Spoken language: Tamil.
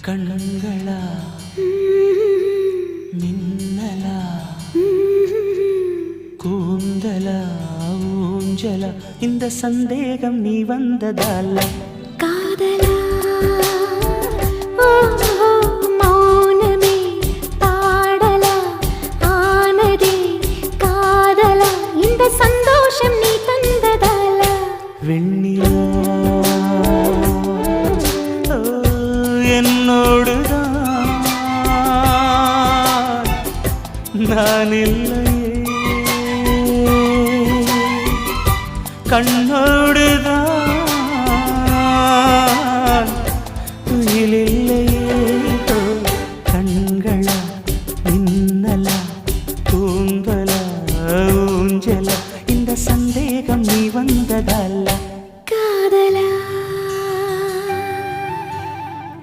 கண்களா மின்னலா கூந்தலா ஊஞ்சலா இந்த சந்தேகம் நீ வந்ததால காதலா மௌனமே பாடலா ஆனதே காதலா இந்த சந்தோஷம் நீ தந்ததால வெண்ணிலா என்னோடுதான் நான் இல்லையே கண்ணோடுதான் துயிலில்லையே